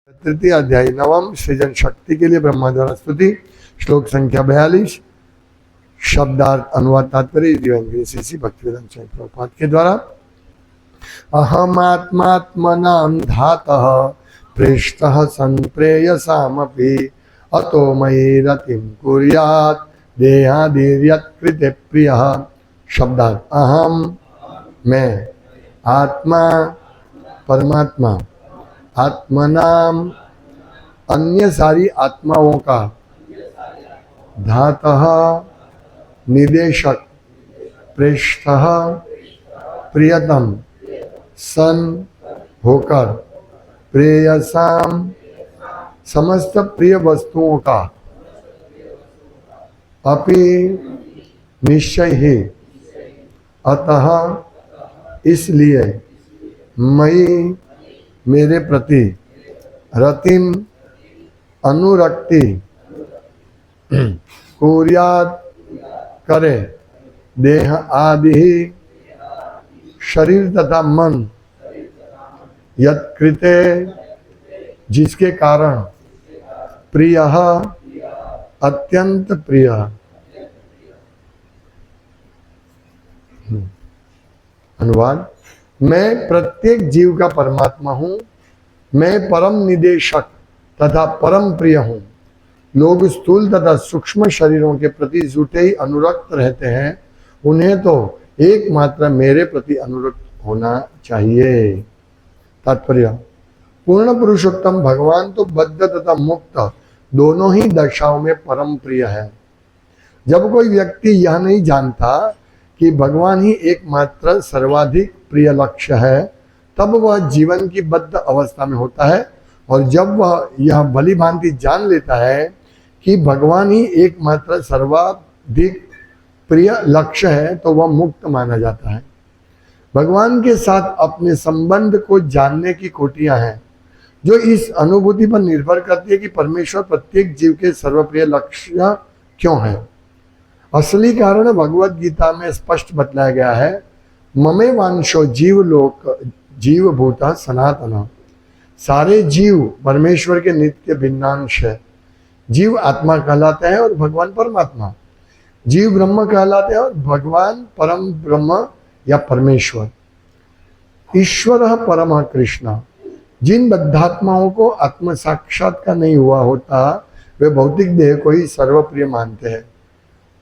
तृतीय अध्याय नवम सृजन शक्ति के लिए ब्रह्मा द्वारा स्तुति। श्लोक संख्या 42। शब्दार्थ अनुवाद तात्पर्य दिव्यांग भक्तिवेदांत स्वामी प्रभुपाद के द्वारा। अहमात्मात्मनां धातः पृष्ठः संप्रेयसामपि अतो मयि रतिं कुर्यात् देहादिर्यत्कृते प्रियः। शब्दार्थ अहम मैं, आत्मा परमात्मा, आत्मनाम अन्य सारी आत्माओं का, धातः निदेशक, पृष्ठः प्रियतम, सन होकर, प्रेयसाम समस्त प्रिय वस्तुओं का, अपि निश्चय ही, अतः इसलिए, मयि मेरे प्रति, रतिम अनुरक्ति, कुर्यात करे, देह आदि शरीर तथा मन, यत्कृते जिसके कारण, प्रियः अत्यंत प्रिय। अनुवाद। मैं प्रत्येक जीव का परमात्मा हूँ, मैं परम निदेशक तथा परम प्रिय हूँ। लोग स्थूल तथा सूक्ष्म शरीरों के प्रति जुटे ही अनुरक्त रहते हैं, उन्हें तो एकमात्र मेरे प्रति अनुरक्त होना चाहिए। तात्पर्य। पूर्ण पुरुषोत्तम भगवान तो बद्ध तथा मुक्त दोनों ही दशाओं में परम प्रिय है। जब कोई व्यक्ति यह नहीं जानता कि भगवान ही एकमात्र सर्वाधिक प्रिय लक्ष्य है, तब वह जीवन की बद्ध अवस्था में होता है, और जब वह यह भली भांति जान लेता है कि भगवान ही एकमात्र सर्वाधिक प्रिय लक्ष्य है, तो वह मुक्त माना जाता है। भगवान के साथ अपने संबंध को जानने की कोटियां हैं, जो इस अनुभूति पर निर्भर करती है कि परमेश्वर प्रत्येक जीव के सर्वप्रिय लक्ष्य क्यों है। असली कारण भगवत गीता में स्पष्ट बतलाया गया है। ममे वांशो जीवलोक जीवभूता सनातन। सारे जीव परमेश्वर के नित्य भिन्नांश है। जीव आत्मा कहलाते हैं और भगवान परमात्मा। जीव ब्रह्म कहलाते हैं और भगवान परम ब्रह्म या परमेश्वर। ईश्वर परम कृष्ण। जिन बद्धात्माओं को आत्म साक्षात्कार नहीं हुआ होता, वे भौतिक देह को ही सर्वप्रिय मानते हैं।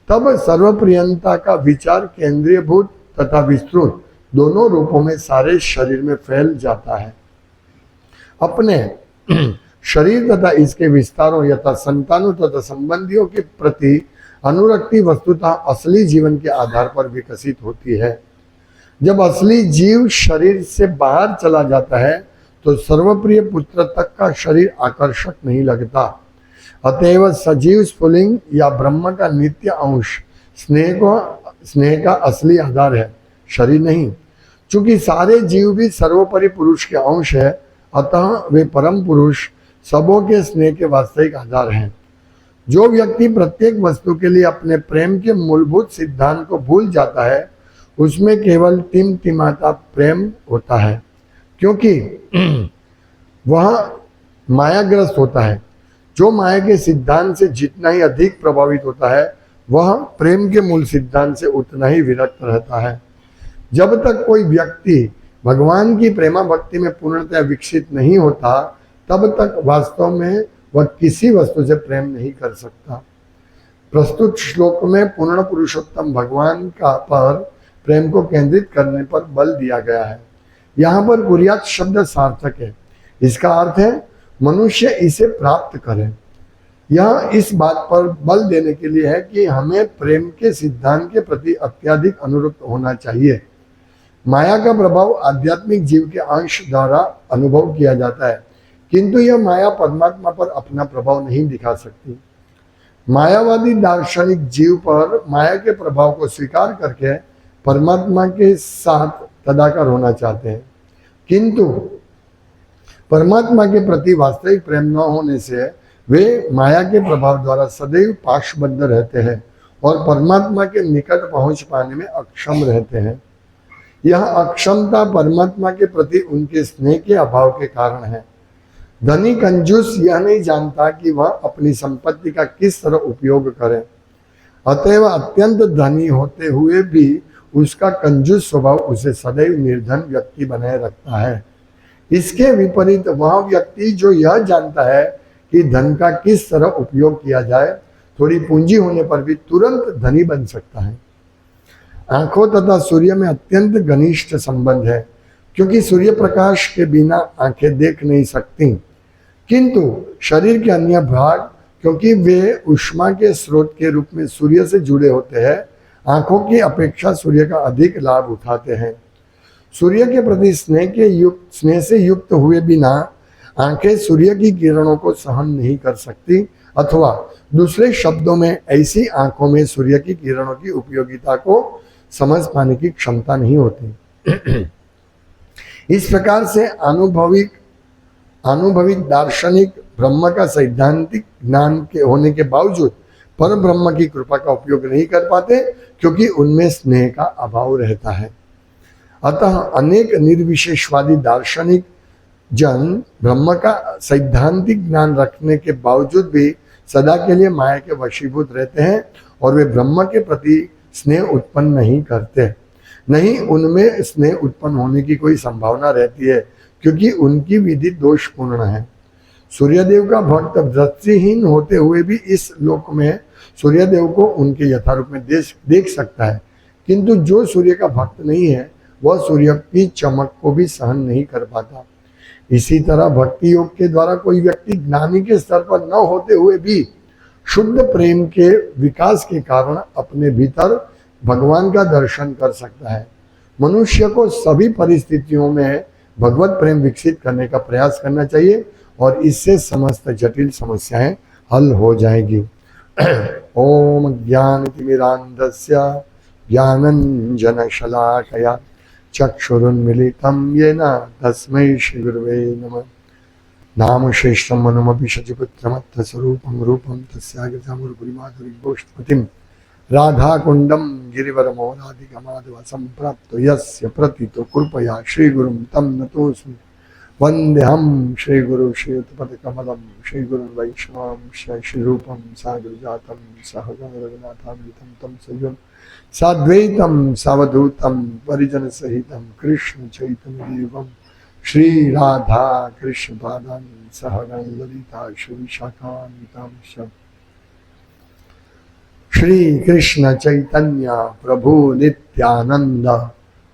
तब सर्वप्रियता का विचार केंद्रीयभूत तथा विस्तृत दोनों रूपों में सारे शरीर में फैल जाता है। अपने शरीर तथा इसके विस्तारों यथा संतानों तथा संबंधियों के प्रति अनुरक्ति वस्तुतः असली जीवन के आधार पर विकसित होती है। जब असली जीव शरीर से बाहर चला जाता है, तो सर्वप्रिय पुत्र तक का शरीर आकर्षक नहीं लगता। अतएव सजीव स्फुलिंग या ब्रह्म का नित्य अंश स्नेह का असली आधार है, शरीर नहीं। चूंकि सारे जीव भी सर्वोपरि पुरुष के अंश है, अतः वे परम पुरुष सबों के स्नेह के वास्तविक आधार हैं। जो व्यक्ति प्रत्येक वस्तु के लिए अपने प्रेम के मूलभूत सिद्धांत को भूल जाता है, उसमें केवल टिमटिमाता प्रेम होता है, क्योंकि वह मायाग्रस्त होता है। जो माया के सिद्धांत से जितना ही अधिक प्रभावित होता है, वह प्रेम के मूल सिद्धांत से उतना ही विरक्त रहता है। जब तक कोई व्यक्ति भगवान की प्रेमा भक्ति में पूर्णतः विकसित नहीं होता, तब तक वास्तव में वह किसी वस्तु से प्रेम नहीं कर सकता। प्रस्तुत श्लोक में पूर्ण पुरुषोत्तम भगवान का पर प्रेम को केंद्रित करने पर बल दिया गया है। यहाँ पर कुर्यात शब्द सार्थक है। इसका अर्थ है मनुष्य इसे प्राप्त करे। यह इस बात पर बल देने के लिए है कि हमें प्रेम के सिद्धांत के प्रति अत्यधिक अनुरक्त होना चाहिए। माया का प्रभाव आध्यात्मिक जीव के अंश द्वारा अनुभव किया जाता है, किंतु यह माया परमात्मा पर अपना प्रभाव नहीं दिखा सकती। मायावादी दार्शनिक जीव पर माया के प्रभाव को स्वीकार करके परमात्मा के साथ तदाकार होना चाहते हैं, किंतु परमात्मा के प्रति वास्तविक प्रेम न होने से वे माया के प्रभाव द्वारा सदैव पाशबद्ध रहते हैं और परमात्मा के निकट पहुंच पाने में अक्षम रहते हैं। यह अक्षमता परमात्मा के प्रति उनके स्नेह के अभाव के कारण है। धनी कंजूस यह नहीं जानता कि वह अपनी संपत्ति का किस तरह उपयोग करे, अतएव अत्यंत धनी होते हुए भी उसका कंजूस स्वभाव उसे सदैव निर्धन व्यक्ति बनाए रखता है। इसके विपरीत वह व्यक्ति जो यह जानता है कि धन का किस तरह उपयोग किया जाए, थोड़ी पूंजी होने पर भी तुरंत धनी बन सकता है। आंखों तथा सूर्य में अत्यंत घनिष्ठ संबंध है, क्योंकि सूर्य प्रकाश के बिना आंखें देख नहीं सकती, किंतु शरीर के अन्य भाग, क्योंकि वे ऊष्मा के स्रोत के रूप में सूर्य से जुड़े होते हैं, आंखों की अपेक्षा सूर्य का अधिक लाभ उठाते हैं। सूर्य के प्रति स्नेह से युक्त हुए बिना आंखें सूर्य की किरणों को सहन नहीं कर सकती, अथवा दूसरे शब्दों में ऐसी आंखों में सूर्य की किरणों की उपयोगिता को समझ पाने की क्षमता नहीं होती। इस प्रकार से अनुभविक दार्शनिक ब्रह्म का सैद्धांतिक ज्ञान के होने के बावजूद पर ब्रह्म की कृपा का उपयोग नहीं कर पाते, क्योंकि उनमें स्नेह का अभाव रहता है। अतः अनेक निर्विशेषवादी दार्शनिक जन ब्रह्म का सैद्धांतिक ज्ञान रखने के बावजूद भी सदा के लिए माया के वशीभूत रहते हैं, और वे ब्रह्म के प्रति स्नेह उत्पन्न नहीं करते। नहीं उनमें स्नेह उत्पन्न होने की कोई संभावना रहती है, क्योंकि उनकी विधि दोषपूर्ण है। सूर्यदेव का भक्त दृष्टिहीन होते हुए भी इस लोक में सूर्यदेव को उनके यथारूप में देख सकता है, किंतु जो सूर्य का भक्त नहीं है वह सूर्य की चमक को भी सहन नहीं कर पाता। इसी तरह भक्ति योग के द्वारा कोई व्यक्ति ज्ञानी के स्तर पर न होते हुए भी शुद्ध प्रेम के विकास के कारण अपने भीतर भगवान का दर्शन कर सकता है। मनुष्य को सभी परिस्थितियों में भगवत प्रेम विकसित करने का प्रयास करना चाहिए, और इससे समस्त जटिल समस्याएं हल हो जाएगी। ओम ज्ञानतिमिरान्धस्य ज्ञानञ्जनशलाकया चक्षुरुन्मीलितं येन तस्मै श्रीगुरवे नमः। नाम श्रेष्ठं मनुमपि शचिपुत्रमत्थ स्वरूपं रूपं तस्याग्रजामुरुपुरीमाधुरीगोष्ठपतिं राधाकुण्डं गिरिवरमोराधिगमाधव सम्प्राप्तो यस्य प्रतितो कृपया श्रीगुरुं तं नतोऽस्मि। वन्देऽहं श्रीगुरु श्रीयुतपदकमलं श्रीगुरुं वैष्णवं श्रीरूपं साग्रजातं सहगण रघुनाथान्वितं तं सजीवं साद्वैतं सावधूतं परिजनसहितं कृष्ण चैतन्यदेवं श्री राधा कृष्ण पादान सहगण ललिता श्री विशाखान्वितांश श्री कृष्ण चैतन्य प्रभु नित्यानंद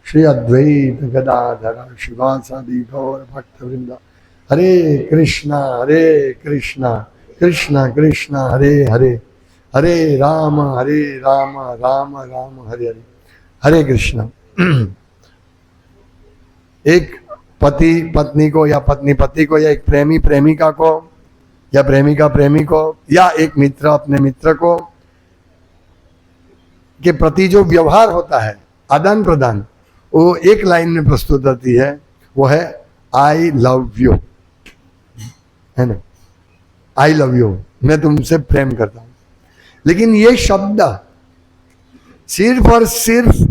श्री अद्वैत गदाधर शिवासादि गौर भक्तवृंद। हरे कृष्णा कृष्ण कृष्ण हरे हरे, हरे राम राम राम हरे हरे। हरे कृष्ण। एक पति पत्नी को, या पत्नी पति को, या एक प्रेमी प्रेमिका को, या प्रेमिका प्रेमी को, या एक मित्र अपने मित्र को के प्रति जो व्यवहार होता है, आदान प्रदान, वो एक लाइन में प्रस्तुत होती है, वो है आई लव यू, है ना। आई लव यू, मैं तुमसे प्रेम करता हूं। लेकिन ये शब्द सिर्फ और सिर्फ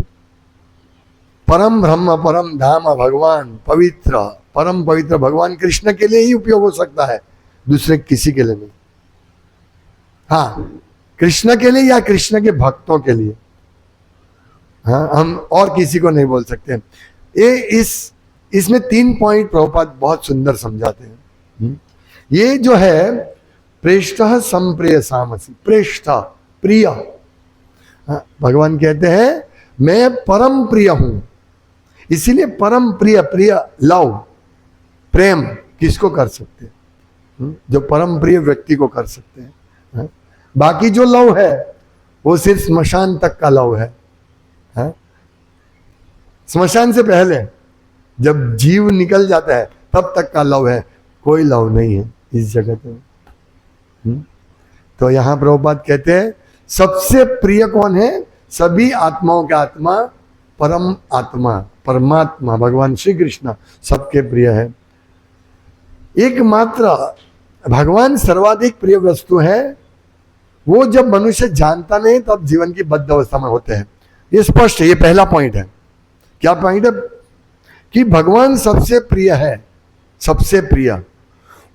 परम ब्रह्म परम धाम भगवान पवित्र परम पवित्र भगवान कृष्ण के लिए ही उपयोग हो सकता है, दूसरे किसी के लिए नहीं। हाँ, कृष्ण के लिए या कृष्ण के भक्तों के लिए, हाँ, हम और किसी को नहीं बोल सकते। ये इसमें 3 पॉइंट प्रभुपाद बहुत सुंदर समझाते हैं। ये जो है प्रेष्ठः संप्रिय सामसी, प्रेष्ठ प्रिय, हाँ, भगवान कहते हैं मैं परम प्रिय हूं, इसीलिए परम प्रिय, प्रिय लव, प्रेम किसको कर सकते हैं? जो परम प्रिय व्यक्ति को कर सकते हैं। हाँ? बाकी जो लव है वो सिर्फ स्मशान तक का लव है। हाँ? स्मशान से पहले जब जीव निकल जाता है तब तक का लव है, कोई लव नहीं है इस जगत में। तो यहां प्रभुपाद कहते हैं सबसे प्रिय कौन है? सभी आत्माओं का आत्मा परम आत्मा परमात्मा भगवान श्री कृष्ण सबके प्रिय है। एकमात्र भगवान सर्वाधिक प्रिय वस्तु है, वो जब मनुष्य जानता नहीं तब जीवन की बद्ध अवस्था में होते हैं। ये स्पष्ट है, ये पहला पॉइंट है। क्या पॉइंट है? कि भगवान सबसे प्रिय है, सबसे प्रिय।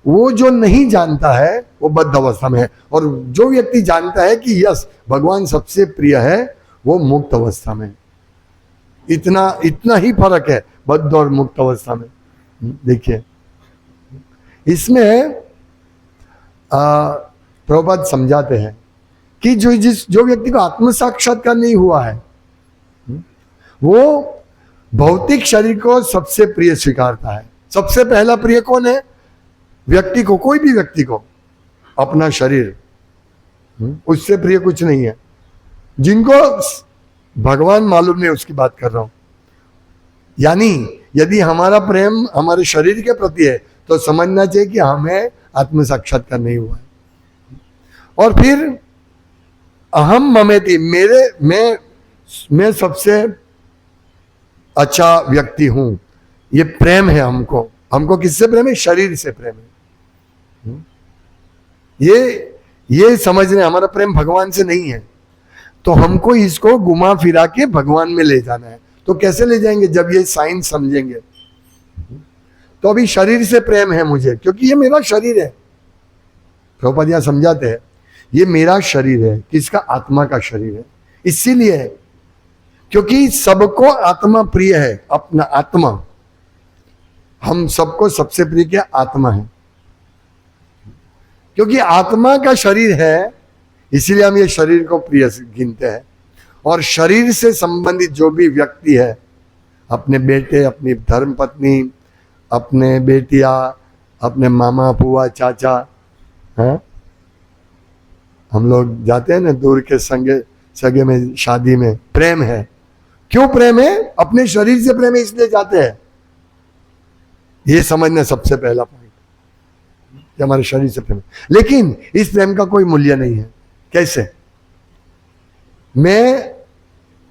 वो जो नहीं जानता है वो बद्ध अवस्था में है, और जो व्यक्ति जानता है कि यस भगवान सबसे प्रिय है वो मुक्त अवस्था में। इतना ही फर्क है बद्ध और मुक्त अवस्था में। देखिए इसमें प्रभुपाद समझाते हैं कि जो व्यक्ति को आत्म साक्षात्कार नहीं हुआ है वो भौतिक शरीर को सबसे प्रिय स्वीकारता है। सबसे पहला प्रिय कौन है? व्यक्ति को, कोई भी व्यक्ति को अपना शरीर, उससे प्रिय कुछ नहीं है। जिनको भगवान मालूम नहीं उसकी बात कर रहा हूं। यानी यदि हमारा प्रेम हमारे शरीर के प्रति है तो समझना चाहिए कि हमें आत्म साक्षात्कार नहीं हुआ है। और फिर अहम ममेति, मैं सबसे अच्छा व्यक्ति हूं, ये प्रेम है। हमको किससे प्रेम है? शरीर से प्रेम है। ये समझने हमारा प्रेम भगवान से नहीं है, तो हमको इसको घुमा फिरा के भगवान में ले जाना है। तो कैसे ले जाएंगे? जब ये साइंस समझेंगे। तो अभी शरीर से प्रेम है मुझे, क्योंकि ये मेरा शरीर है। प्रभुपाद यहां समझाते हैं ये मेरा शरीर है। किसका? आत्मा का शरीर है। इसीलिए क्योंकि सबको आत्मा प्रिय है, अपना आत्मा। हम सबको सबसे प्रिय क्या? आत्मा है। क्योंकि आत्मा का शरीर है इसीलिए हम ये शरीर को प्रिय गिनते हैं। और शरीर से संबंधित जो भी व्यक्ति है, अपने बेटे, अपनी धर्मपत्नी, अपने बेटिया, अपने मामा, बुआ, चाचा, हैं? हम लोग जाते हैं ना दूर के सगे में, शादी में, प्रेम है। क्यों प्रेम है? अपने शरीर से प्रेम है इसलिए जाते हैं। ये समझना सबसे पहला पॉइंट कि हमारे शरीर से प्रेम है। लेकिन इस प्रेम का कोई मूल्य नहीं है। कैसे? मैं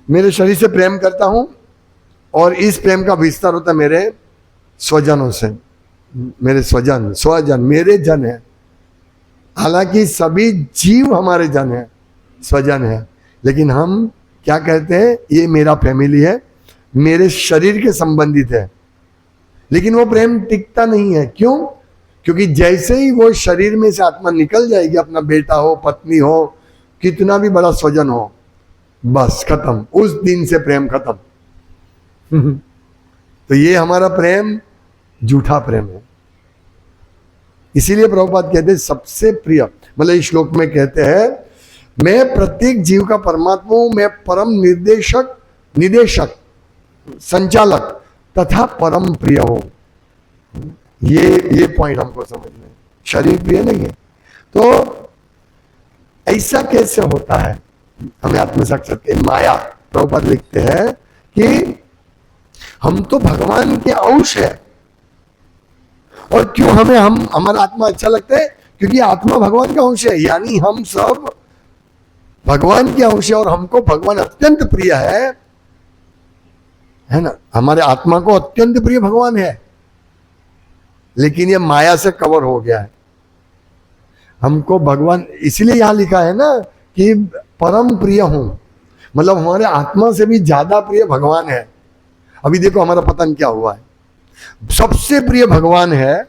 मेरे शरीर से प्रेम करता हूं और इस प्रेम का विस्तार होता है मेरे स्वजनों से। मेरे स्वजन मेरे जन है। हालांकि सभी जीव हमारे जन है, स्वजन है, लेकिन हम क्या कहते हैं? ये मेरा फैमिली है, मेरे शरीर के संबंधित है। लेकिन वो प्रेम टिकता नहीं है। क्यों? क्योंकि जैसे ही वो शरीर में से आत्मा निकल जाएगी, अपना बेटा हो, पत्नी हो, कितना भी बड़ा स्वजन हो, बस खत्म। उस दिन से प्रेम खत्म। तो ये हमारा प्रेम झूठा प्रेम है। इसीलिए प्रभुपाद कहते हैं सबसे प्रिय, मतलब इस श्लोक में कहते हैं मैं प्रत्येक जीव का परमात्मा हूं, मैं परम निदेशक, संचालक तथा परम प्रिय हूं। ये पॉइंट हमको समझना है। शरीर प्रिय नहीं है। तो ऐसा कैसे होता है? हमें आत्म साक्षात्कार माया। प्रभुपाद लिखते हैं कि हम तो भगवान के अंश है। और क्यों हमारा आत्मा अच्छा लगता है? क्योंकि आत्मा भगवान का अंश है। यानी हम सब भगवान के अंश है और हमको भगवान अत्यंत प्रिय है ना। हमारे आत्मा को अत्यंत प्रिय भगवान है, लेकिन ये माया से कवर हो गया है। हमको भगवान, इसलिए यहां लिखा है ना कि परम प्रिय हूं, मतलब हमारे आत्मा से भी ज्यादा प्रिय भगवान है। अभी देखो हमारा पतन क्या हुआ है। सबसे प्रिय भगवान है,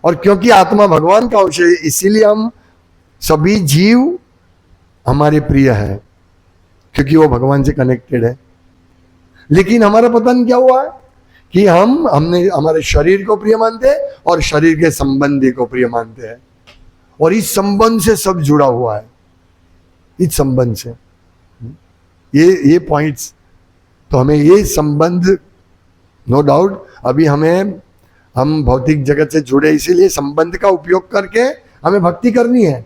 और क्योंकि आत्मा भगवान का अंश है इसीलिए हम सभी जीव हमारे प्रिय है, क्योंकि वो भगवान से कनेक्टेड है। लेकिन हमारा पतन क्या हुआ है कि हमने हमारे शरीर को प्रिय मानते हैं और शरीर के संबंधी को प्रिय मानते हैं, और इस संबंध से सब जुड़ा हुआ है। इस संबंध से ये पॉइंट्स, तो हमें ये संबंध, नो डाउट अभी हम भौतिक जगत से जुड़े, इसीलिए संबंध का उपयोग करके हमें भक्ति करनी है,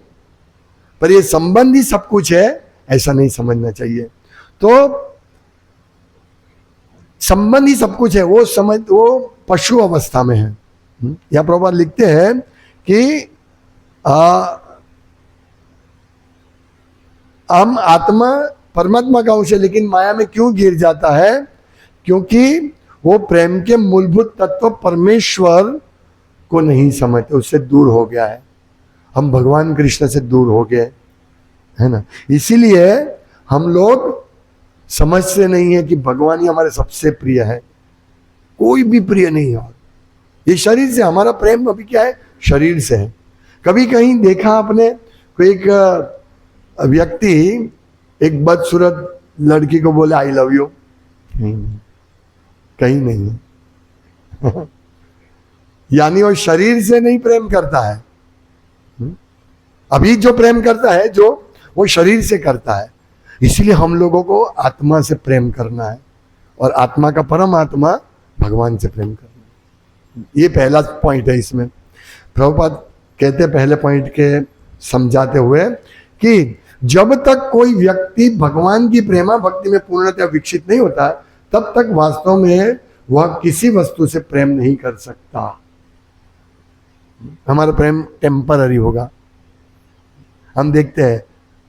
पर ये संबंध ही सब कुछ है ऐसा नहीं समझना चाहिए। तो संबंध ही सब कुछ है, वो पशु अवस्था में है। यह प्रभुपाद लिखते हैं कि हम आत्मा परमात्मा का अंश है, लेकिन माया में क्यों गिर जाता है? क्योंकि वो प्रेम के मूलभूत तत्व परमेश्वर को नहीं समझते, उससे दूर हो गया है। हम भगवान कृष्ण से दूर हो गए, है ना। इसीलिए हम लोग समझते नहीं है कि भगवान ही हमारे सबसे प्रिय है, कोई भी प्रिय नहीं है। ये शरीर से हमारा प्रेम अभी क्या है, शरीर से है। कभी कहीं देखा आपने कोई एक व्यक्ति एक बदसूरत लड़की को बोले आई लव यू? कहीं नहीं है। यानी वो शरीर से नहीं प्रेम करता है। अभी जो प्रेम करता है जो वो शरीर से करता है। इसीलिए हम लोगों को आत्मा से प्रेम करना है, और आत्मा का परमात्मा भगवान से प्रेम करना है। ये पहला पॉइंट है। इसमें प्रभुपाद कहते पहले पॉइंट के समझाते हुए कि जब तक कोई व्यक्ति भगवान की प्रेमा भक्ति में पूर्णतः विकसित नहीं होता, तब तक वास्तव में वह किसी वस्तु से प्रेम नहीं कर सकता। हमारा प्रेम टेम्पररी होगा। हम देखते हैं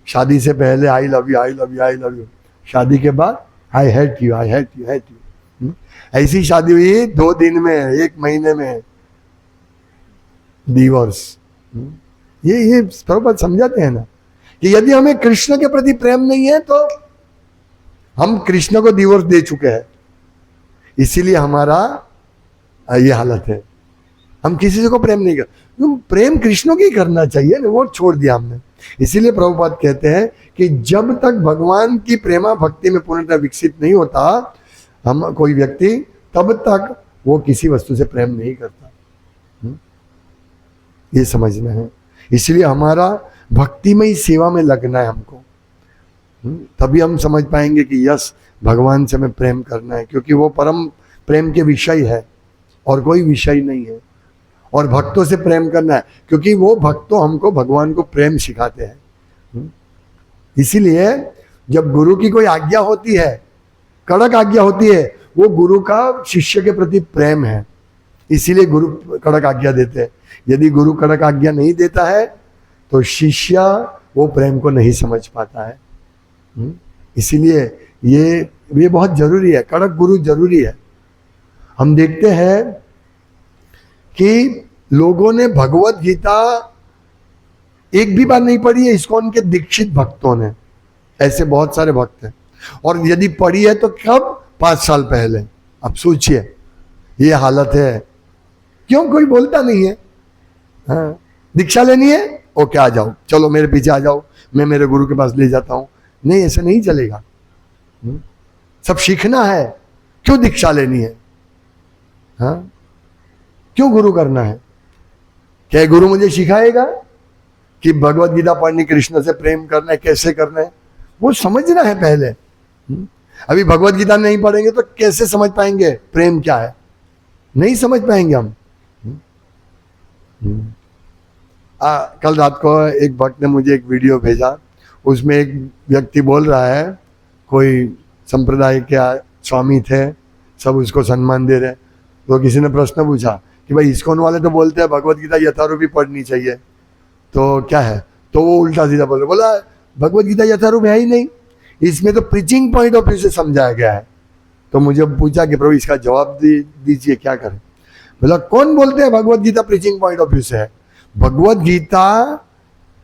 शादी से पहले I love you, I love you, I love you, शादी के बाद I hate you, I hate you, hate you. ऐसी शादी हुई 2 दिन में, 1 महीने में डिवोर्स। ये प्रभुपाद समझाते हैं ना कि यदि हमें कृष्ण के प्रति प्रेम नहीं है तो हम कृष्ण को डिवोर्स दे चुके हैं। इसीलिए हमारा ये हालत है। हम किसी को प्रेम नहीं कर, प्रेम कृष्ण की करना चाहिए ना, वो छोड़ दिया हमने। इसीलिए प्रभुपाद कहते हैं कि जब तक भगवान की प्रेमा भक्ति में पूर्णतः विकसित नहीं होता हम कोई व्यक्ति, तब तक वो किसी वस्तु से प्रेम नहीं करता। ये समझना है। इसलिए हमारा भक्तिमय सेवा में लगना है हमको। तभी हम समझ पाएंगे कि यस, भगवान से हमें प्रेम करना है, क्योंकि वो परम प्रेम के विषय है और कोई विषय नहीं है। और भक्तों से प्रेम करना है, क्योंकि वो भक्तों हमको भगवान को प्रेम सिखाते हैं। इसीलिए जब गुरु की कोई आज्ञा होती है, कड़क आज्ञा होती है, वो गुरु का शिष्य के प्रति प्रेम है। इसीलिए गुरु कड़क आज्ञा देते हैं। यदि गुरु कड़क आज्ञा नहीं देता है तो शिष्य वो प्रेम को नहीं समझ पाता है। इसीलिए ये बहुत जरूरी है। कड़क गुरु जरूरी है। हम देखते हैं कि लोगों ने भगवत गीता एक भी बार नहीं पढ़ी है, इस्कॉन के दीक्षित भक्तों ने। ऐसे बहुत सारे भक्त हैं, और यदि पढ़ी है तो कब, 5 साल पहले। अब सोचिए, ये हालत है। क्यों कोई बोलता नहीं है? हाँ, दीक्षा लेनी है, ओके आ जाओ, चलो मेरे पीछे आ जाओ, मैं मेरे गुरु के पास ले जाता हूं। नहीं, ऐसे नहीं चलेगा। सब सीखना है, क्यों दीक्षा लेनी है? हाँ, क्यों गुरु करना है? क्या गुरु मुझे सिखाएगा कि भगवत गीता पढ़नी, कृष्ण से प्रेम करना है, कैसे करना है? वो समझना है पहले। अभी भगवत गीता नहीं पढ़ेंगे तो कैसे समझ पाएंगे प्रेम क्या है? नहीं समझ पाएंगे हम। कल रात को एक भक्त ने मुझे एक वीडियो भेजा। उसमें एक व्यक्ति बोल रहा है, कोई संप्रदाय के स्वामी थे, सब उसको सम्मान दे रहे। तो किसी ने प्रश्न पूछा कि भाई इस्कॉन वाले तो बोलते हैं भगवत गीता यथारूपी पढ़नी चाहिए, तो क्या है? तो वो उल्टा सीधा बोला भगवत गीता यथारूप है ही नहीं, इसमें तो प्रीचिंग पॉइंट ऑफ व्यू से समझाया गया है। तो मुझे पूछा कि प्रभु इसका जवाब दीजिए, क्या करें? बोला कौन बोलते हैं Bhagavad Gita preaching point of view से है? भगवत गीता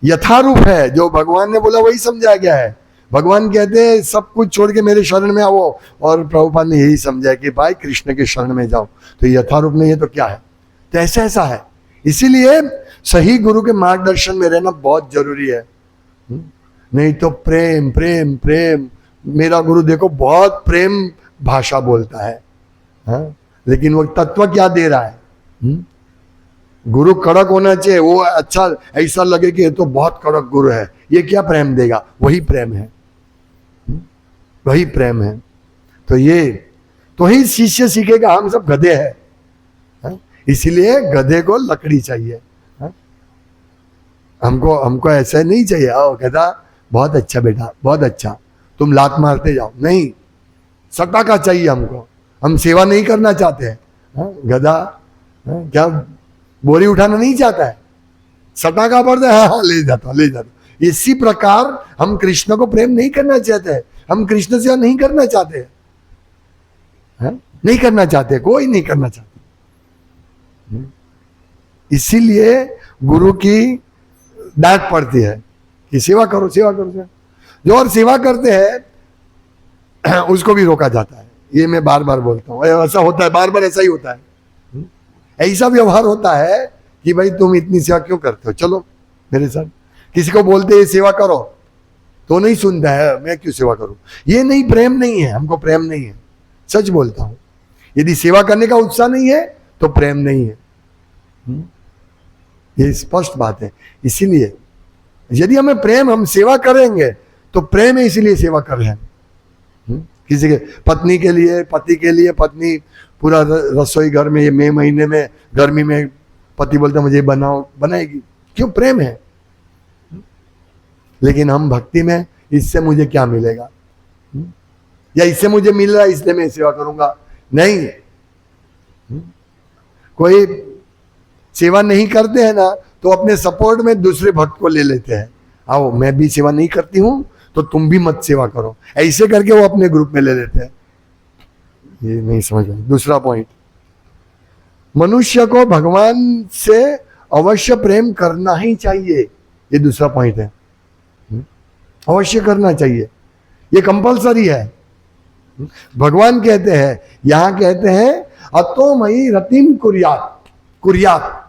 यथारूप है, जो भगवान ने बोला वही समझाया गया है। भगवान कहते हैं सब कुछ छोड़ के मेरे शरण में आओ, और प्रभुपाद ने यही समझाया कि भाई कृष्ण के शरण में जाओ। तो यथारूप नहीं है तो क्या है? तो ऐसा है। इसीलिए सही गुरु के मार्गदर्शन में रहना बहुत जरूरी है। नहीं तो प्रेम प्रेम प्रेम, मेरा गुरु देखो बहुत प्रेम भाषा बोलता है, हाँ? लेकिन वो तत्व क्या दे रहा है? गुरु कड़क होना चाहिए, वो अच्छा ऐसा लगे कि ये तो बहुत कड़क गुरु है, ये क्या प्रेम देगा? वही प्रेम है, वही प्रेम है। तो ये तो ही शिष्य सीखेगा। हम सब गधे हैं, इसीलिए गधे को लकड़ी चाहिए। हमको ऐसा नहीं चाहिए, आओ गधा बहुत अच्छा बेटा, बहुत अच्छा, तुम लात मारते जाओ। नहीं, सटाका चाहिए हमको। हम सेवा नहीं करना चाहते हैं। गधा क्या बोरी उठाना नहीं चाहता है, सटाका पड़ता है, हाँ ले जाता ले जाता। इसी प्रकार हम कृष्ण को प्रेम नहीं करना चाहते हैं, हम कृष्ण सेवा नहीं करना चाहते हैं, नहीं करना चाहते, कोई नहीं करना चाहते। इसीलिए गुरु की डांट पड़ती है कि सेवा करो सेवा करो। जो और सेवा करते हैं उसको भी रोका जाता है। ये मैं बार बार बोलता हूँ, ऐसा होता है, बार बार ऐसा ही होता है। ऐसा व्यवहार होता है कि भाई तुम इतनी सेवा क्यों करते हो, चलो मेरे साथ। किसी को बोलते हैं सेवा करो तो नहीं सुनता है, मैं क्यों सेवा करूं। ये नहीं, प्रेम नहीं है, हमको प्रेम नहीं है, सच बोलता हूं। यदि सेवा करने का उत्साह नहीं है तो प्रेम नहीं है। ये स्पष्ट बात है। इसीलिए यदि हमें प्रेम, हम सेवा करेंगे तो प्रेम है, इसीलिए सेवा कर रहे हैं। किसी के पत्नी के लिए, पति के लिए पत्नी पूरा रसोई घर में, ये मई महीने में गर्मी में पति बोलता मुझे बनाओ, बनाएगी, क्यों, प्रेम है। लेकिन हम भक्ति में इससे मुझे क्या मिलेगा, या इससे मुझे मिल रहा है इसलिए मैं सेवा करूंगा, नहीं। कोई सेवा नहीं करते हैं ना तो अपने सपोर्ट में दूसरे भक्त को ले लेते हैं, आओ मैं भी सेवा नहीं करती हूं तो तुम भी मत सेवा करो, ऐसे करके वो अपने ग्रुप में ले लेते हैं। ये नहीं समझ में। दूसरा पॉइंट, मनुष्य को भगवान से अवश्य प्रेम करना ही चाहिए, ये दूसरा पॉइंट है। अवश्य करना चाहिए, ये कंपलसरी है। भगवान कहते हैं, यहां कहते हैं अतोमयी रतिम कुर्यात, कुर्यात,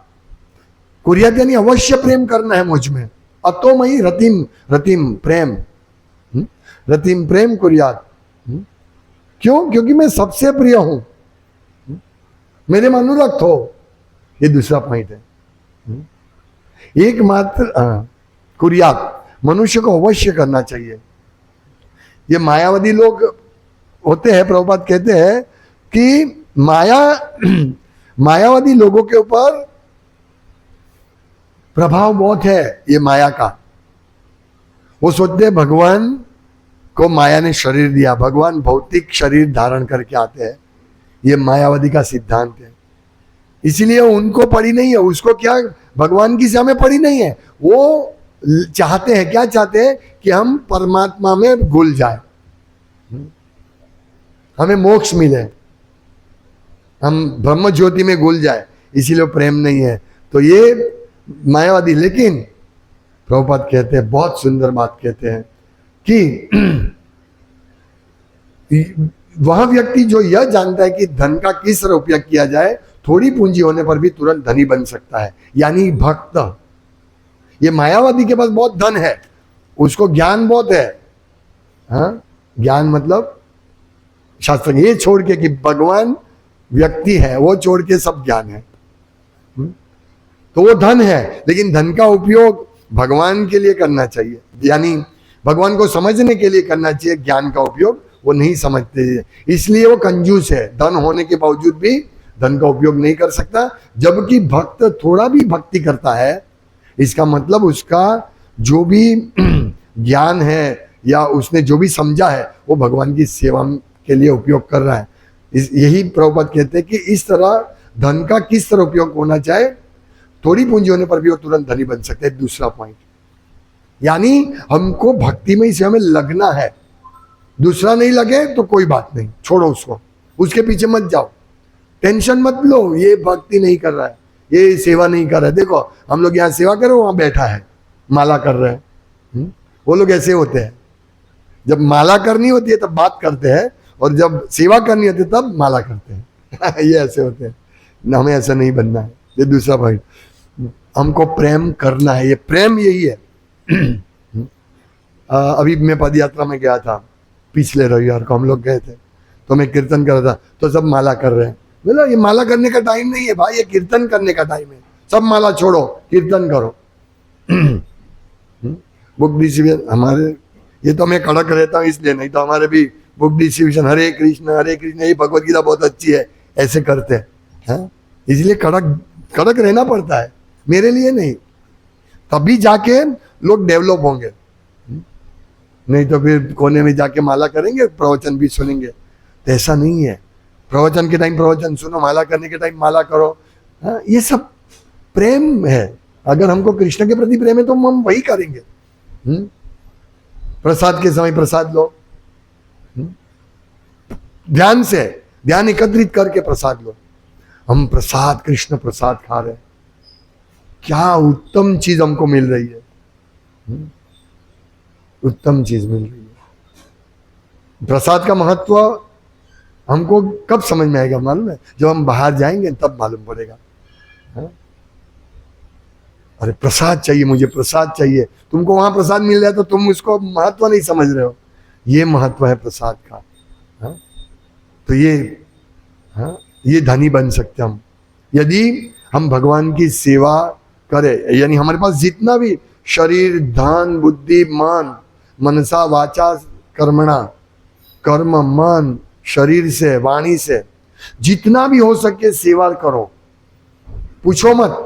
कुर्यात यानी अवश्य प्रेम करना है मुझ में। अतोमयी रतिम, रतिम प्रेम, रतिम प्रेम कुर्यात। क्यों? क्योंकि मैं सबसे प्रिय हूं, मेरे में अनुरक्त हो, ये दूसरा पॉइंट है। एकमात्र कुर्यात, मनुष्य को अवश्य करना चाहिए। ये मायावादी लोग होते हैं, प्रभुपाद कहते हैं कि मायावादी लोगों के ऊपर प्रभाव बहुत है ये माया का। वो सोचते हैं भगवान को माया ने शरीर दिया, भगवान भौतिक शरीर धारण करके आते हैं, ये मायावादी का सिद्धांत है। इसलिए उनको पड़ी नहीं है, उसको क्या, भगवान की सेवा में पड़ी नहीं है। वो चाहते हैं, क्या चाहते हैं कि हम परमात्मा में घुल जाए, हमें मोक्ष मिले, हम ब्रह्म ज्योति में घुल जाए, इसीलिए प्रेम नहीं है। तो ये मायावादी। लेकिन प्रभुपाद कहते हैं, बहुत सुंदर बात कहते हैं कि वह व्यक्ति जो यह जानता है कि धन का किस तरह उपयोग किया जाए, थोड़ी पूंजी होने पर भी तुरंत धनी बन सकता है, यानी भक्त। ये मायावादी के पास बहुत धन है, उसको ज्ञान बहुत है, हाँ, ज्ञान मतलब शास्त्र ये छोड़ के कि भगवान व्यक्ति है, वो छोड़ के सब ज्ञान है, तो वो धन है। लेकिन धन का उपयोग भगवान के लिए करना चाहिए, यानी भगवान को समझने के लिए करना चाहिए। ज्ञान का उपयोग वो नहीं समझते, इसलिए वो कंजूस है, धन होने के बावजूद भी धन का उपयोग नहीं कर सकता। जबकि भक्त थोड़ा भी भक्ति करता है, इसका मतलब उसका जो भी ज्ञान है या उसने जो भी समझा है वो भगवान की सेवा के लिए उपयोग कर रहा है। यही प्रभुपाद कहते हैं कि इस तरह धन का किस तरह उपयोग होना चाहिए, थोड़ी पूंजी होने पर भी वो तुरंत धनी बन सकते हैं। दूसरा पॉइंट, यानी हमको भक्ति में सेवा में लगना है। दूसरा नहीं लगे तो कोई बात नहीं, छोड़ो उसको, उसके पीछे मत जाओ, टेंशन मत लो, ये भक्ति नहीं कर रहा है, ये सेवा नहीं कर रहा है। देखो हम लोग यहाँ सेवा करो, वहां बैठा है माला कर रहे हैं। वो लोग ऐसे होते हैं, जब माला करनी होती है तब बात करते हैं, और जब सेवा करनी होती है तब माला करते हैं। ये ऐसे होते हैं, हमें ऐसा नहीं बनना है। ये दूसरा पॉइंट, हमको प्रेम करना है, ये प्रेम यही है। अभी मैं पद यात्रा में गया था, पिछले रविवार को हम लोग गए थे, तो मैं कीर्तन कर रहा था, तो सब माला कर रहे हैं। बोला ये माला करने का टाइम नहीं है भाई, ये कीर्तन करने का टाइम है, सब माला छोड़ो, कीर्तन करो। बुक डिस्ट्रीब्यूशन हमारे, ये तो मैं कड़क रहता हूँ इसलिए, नहीं तो हमारे भी बुक डिस्ट्रीब्यूशन हरे कृष्ण, ये भगवत गीता बहुत अच्छी है, ऐसे करते हैं। इसलिए कड़क रहना पड़ता है, मेरे लिए नहीं, तभी जाके लोग डेवलप होंगे। नहीं तो फिर कोने में जाके माला करेंगे, प्रवचन भी सुनेंगे, तो ऐसा नहीं है। प्रवचन के टाइम प्रवचन सुनो, माला करने के टाइम माला करो। हाँ, ये सब प्रेम है। अगर हमको कृष्ण के प्रति प्रेम है तो हम वही करेंगे। प्रसाद के समय प्रसाद लो, ध्यान से, ध्यान एकत्रित करके प्रसाद लो। हम प्रसाद, कृष्ण प्रसाद खा रहे हैं, क्या उत्तम चीज हमको मिल रही है, उत्तम चीज मिल रही है। प्रसाद का महत्व हमको कब समझ में आएगा मालूम है? जब हम बाहर जाएंगे तब मालूम पड़ेगा। हाँ? अरे प्रसाद चाहिए, मुझे प्रसाद चाहिए, तुमको वहां प्रसाद मिल जाए तो तुम उसको महत्व नहीं समझ रहे हो। ये महत्व है प्रसाद का। हाँ? तो हाँ, ये धनी बन सकते हम यदि हम भगवान की सेवा करें। यानी हमारे पास जितना भी शरीर, धन, बुद्धि, मन, मनसा वाचा कर्मणा, कर्म, मन, शरीर से, वाणी से जितना भी हो सके सेवा करो। पूछो मत,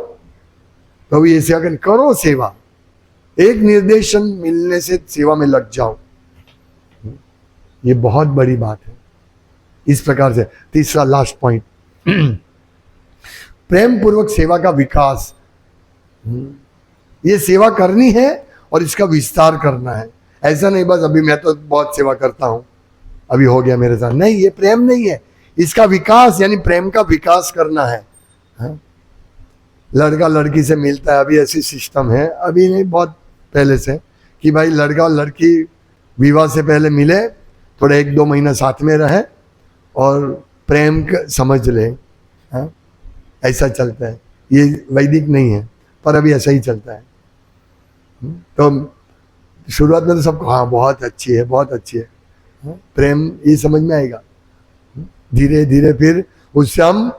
प्रभु ये सेवा करो, सेवा। एक निर्देशन मिलने से सेवा में लग जाओ, ये बहुत बड़ी बात है। इस प्रकार से तीसरा लास्ट पॉइंट, प्रेम पूर्वक सेवा का विकास। ये सेवा करनी है और इसका विस्तार करना है। ऐसा नहीं बस अभी मैं तो बहुत सेवा करता हूं, अभी हो गया मेरे साथ, नहीं, ये प्रेम नहीं है। इसका विकास यानी प्रेम का विकास करना है। हाँ? लड़का लड़की से मिलता है, अभी ऐसी सिस्टम है, अभी नहीं बहुत पहले से, कि भाई लड़का और लड़की विवाह से पहले मिले, थोड़ा 1-2 महीना साथ में रहे और प्रेम समझ ले। हाँ? ऐसा चलता है, ये वैदिक नहीं है पर अभी ऐसा ही चलता है। तो शुरुआत में तो सबको हाँ बहुत अच्छी है, बहुत अच्छी है, हाँ? प्रेम ये समझ में आएगा, धीरे धीरे फिर उससे हम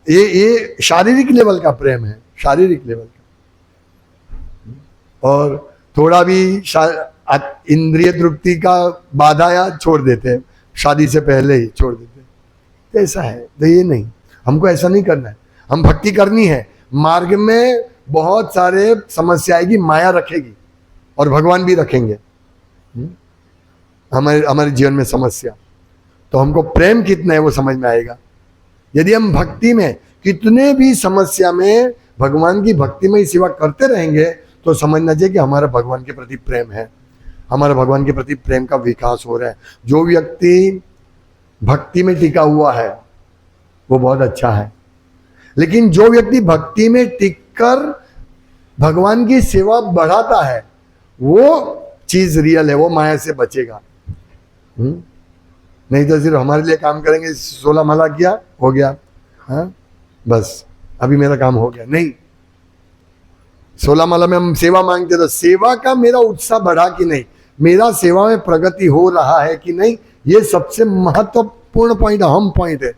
ये शारीरिक लेवल का प्रेम है, शारीरिक लेवल का। और थोड़ा भी इंद्रिय तृप्ति का बाधा या छोड़ देते हैं, शादी से पहले ही छोड़ देते हैं। तो ऐसा है, तो ये नहीं, हमको ऐसा नहीं करना है। हम भक्ति करनी है, मार्ग में बहुत सारे समस्या आएगी, माया रखेगी और भगवान भी रखेंगे हमारे जीवन में समस्या। तो हमको प्रेम कितना है वो समझ में आएगा। यदि हम भक्ति में कितने भी समस्या में भगवान की भक्ति में ही सेवा करते रहेंगे तो समझना चाहिए कि हमारा भगवान के प्रति प्रेम है, हमारा भगवान के प्रति प्रेम का विकास हो रहा है। जो व्यक्ति भक्ति में टिका हुआ है वो बहुत अच्छा है, लेकिन जो व्यक्ति भक्ति में टिककर भगवान की सेवा बढ़ाता है वो चीज रियल है, वो माया से बचेगा। नहीं तो सिर्फ हमारे लिए काम करेंगे, 16 माला किया हो गया, हाँ बस अभी मेरा काम हो गया, नहीं। 16 माला में हम सेवा मांगते तो सेवा का मेरा उत्साह बढ़ा कि नहीं, मेरा सेवा में प्रगति हो रहा है कि नहीं, ये सबसे महत्वपूर्ण पॉइंट, अहम पॉइंट है।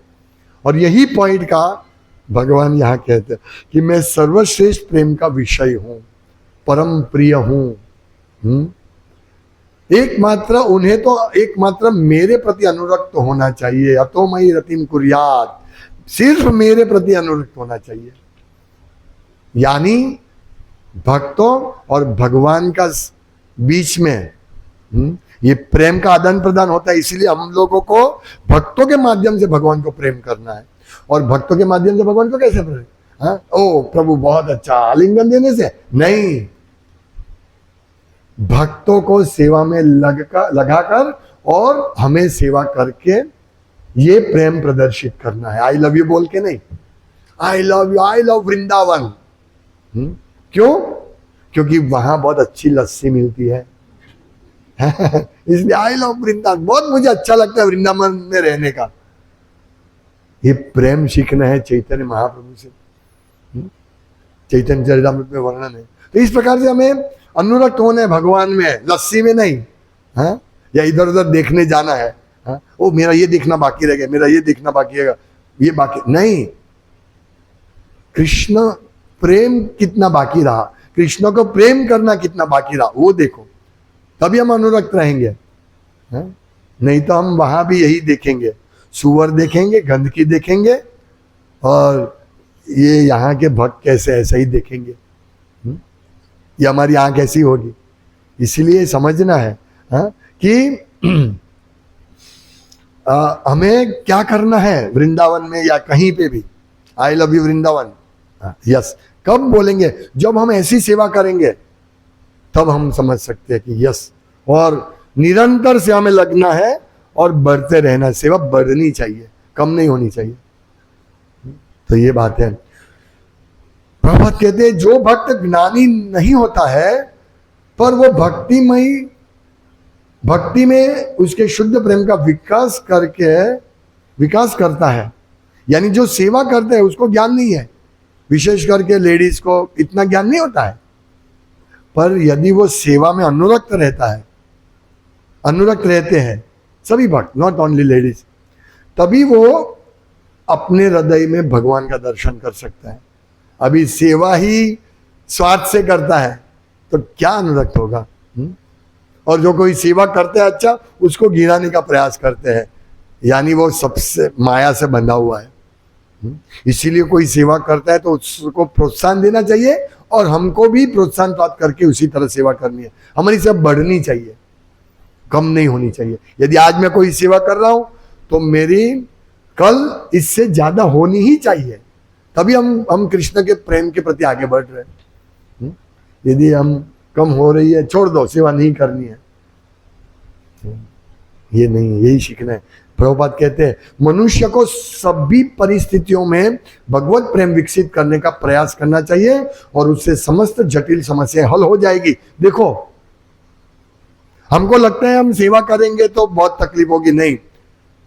और यही पॉइंट का भगवान यहाँ कहते हैं कि मैं सर्वश्रेष्ठ प्रेम का विषय हूं, परम प्रिय हूं। एकमात्र उन्हें तो एकमात्र मेरे प्रति अनुरक्त होना चाहिए, अतो मयि रतिम कुर्यात, सिर्फ मेरे प्रति अनुरक्त होना चाहिए। यानी भक्तों और भगवान का बीच में ये प्रेम का आदान प्रदान होता है। इसीलिए हम लोगों को भक्तों के माध्यम से भगवान को प्रेम करना है। और भक्तों के माध्यम से भगवान को कैसे प्रेम? हाँ, ओ प्रभु बहुत अच्छा, आलिंगन देने से नहीं, भक्तों को सेवा में लगाकर और हमें सेवा करके ये प्रेम प्रदर्शित करना है। आई लव यू बोल के नहीं, I love you, I love Vrindavan. क्यों? क्योंकि वहां बहुत अच्छी लस्सी मिलती है इसलिए आई लव वृंदावन, बहुत मुझे अच्छा लगता है वृंदावन में रहने का। ये प्रेम सीखना है चैतन्य महाप्रभु से, चैतन्य चरितामृत में वर्णन है। तो इस प्रकार से हमें अनुरक्त होने भगवान में, लस्सी में नहीं, हाँ? या इधर उधर देखने जाना है, हाँ? ओ मेरा ये देखना बाकी रह गया, मेरा ये देखना बाकी है, ये बाकी नहीं। कृष्ण प्रेम कितना बाकी रहा, कृष्ण को प्रेम करना कितना बाकी रहा, वो देखो, तभी हम अनुरक्त रहेंगे। हाँ? नहीं तो हम वहां भी यही देखेंगे, सुअर देखेंगे, गंदगी देखेंगे, और ये यहाँ के भक्त कैसे ऐसा ही देखेंगे। ये हमारी आंख ऐसी होगी। इसीलिए समझना है, हाँ? कि हमें क्या करना है वृंदावन में या कहीं पे भी। I love you Vrindavan, yes. कब बोलेंगे? जब हम ऐसी सेवा करेंगे तब हम समझ सकते हैं कि यस। और निरंतर सेवा में लगना है और बढ़ते रहना, सेवा बढ़नी चाहिए, कम नहीं होनी चाहिए। तो ये बात है। प्रभुपाद कहते हैं जो भक्त ज्ञानी नहीं होता है पर वो भक्ति में उसके शुद्ध प्रेम का विकास करता है, यानी जो सेवा करता है उसको ज्ञान नहीं है, विशेष करके लेडीज को इतना ज्ञान नहीं होता है, पर यदि वो सेवा में अनुरक्त रहता है, अनुरक्त रहते हैं सभी भक्त, नॉट ओनली लेडीज, तभी वो अपने हृदय में भगवान का दर्शन कर सकता है। अभी सेवा ही स्वार्थ से करता है तो क्या अनुरक्त होगा? और जो कोई सेवा करते हैं अच्छा, उसको गिराने का प्रयास करते हैं, यानी वो सबसे माया से बंधा हुआ है। इसीलिए कोई सेवा करता है तो उसको प्रोत्साहन देना चाहिए, और हमको भी प्रोत्साहन प्राप्त करके उसी तरह सेवा करनी है। हमारी सेवा बढ़नी चाहिए, कम नहीं होनी चाहिए। यदि आज मैं कोई सेवा कर रहा हूं तो मेरी कल इससे ज्यादा होनी ही चाहिए, तभी हम कृष्ण के प्रेम के प्रति आगे बढ़ रहे हैं। यदि हम कम हो रही है, छोड़ दो, सेवा नहीं करनी है, ये नहीं, यही सीखना है। प्रभुपाद कहते हैं मनुष्य को सभी परिस्थितियों में भगवत प्रेम विकसित करने का प्रयास करना चाहिए, और उससे समस्त जटिल समस्याएं हल हो जाएगी। देखो, हमको लगता है हम सेवा करेंगे तो बहुत तकलीफ होगी, नहीं,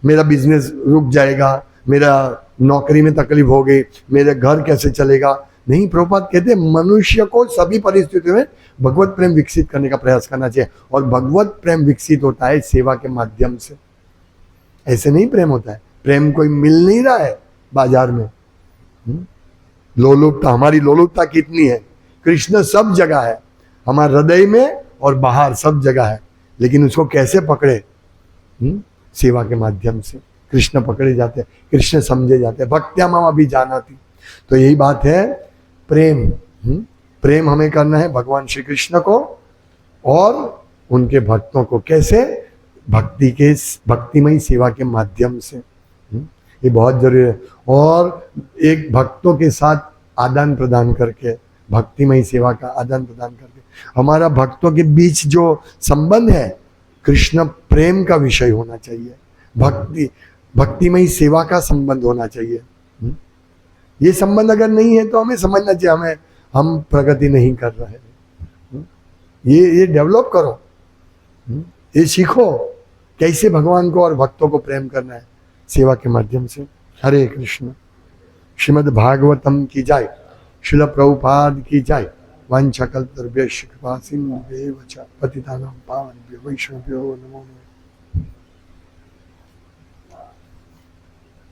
मेरा बिजनेस रुक जाएगा, मेरा नौकरी में तकलीफ होगी, मेरे घर कैसे चलेगा। नहीं, प्रभुपाद कहते हैं मनुष्य को सभी परिस्थितियों में भगवत प्रेम विकसित करने का प्रयास करना चाहिए, और भगवत प्रेम विकसित होता है सेवा के माध्यम से। ऐसे नहीं प्रेम होता है, प्रेम कोई मिल नहीं रहा है बाजार में। लोलुपता, हमारी लोलुपता कितनी है। कृष्ण सब जगह है, हमारे हृदय में और बाहर सब जगह है, लेकिन उसको कैसे पकड़े? सेवा के माध्यम से कृष्ण पकड़े जाते हैं, कृष्ण समझे जाते हैं। भक्त्या माम अभी जाना थी, तो यही बात है, प्रेम प्रेम हमें करना है भगवान श्री कृष्ण को और उनके भक्तों को। कैसे? भक्तिमयी सेवा के माध्यम से। ये बहुत जरूरी है। और एक भक्तों के साथ आदान प्रदान करके, भक्तिमयी सेवा का आदान प्रदान करके, हमारा भक्तों के बीच जो संबंध है कृष्ण प्रेम का विषय होना चाहिए, भक्तिमयी सेवा का संबंध होना चाहिए। ये संबंध अगर नहीं है तो हमें समझना चाहिए हम प्रगति नहीं कर रहे हैं। ये डेवलप करो, ये सीखो कैसे भगवान को और भक्तों को प्रेम करना है सेवा के माध्यम से। हरे कृष्ण। श्रीमद् भागवतम की जय, श्रील प्रभुपाद की जय। वंशकल्पतरुभ्यश्च कृपा सिन्धुभ्येव च पतितानां पावनेभ्यो वैष्णवेभ्यो नमो नमः।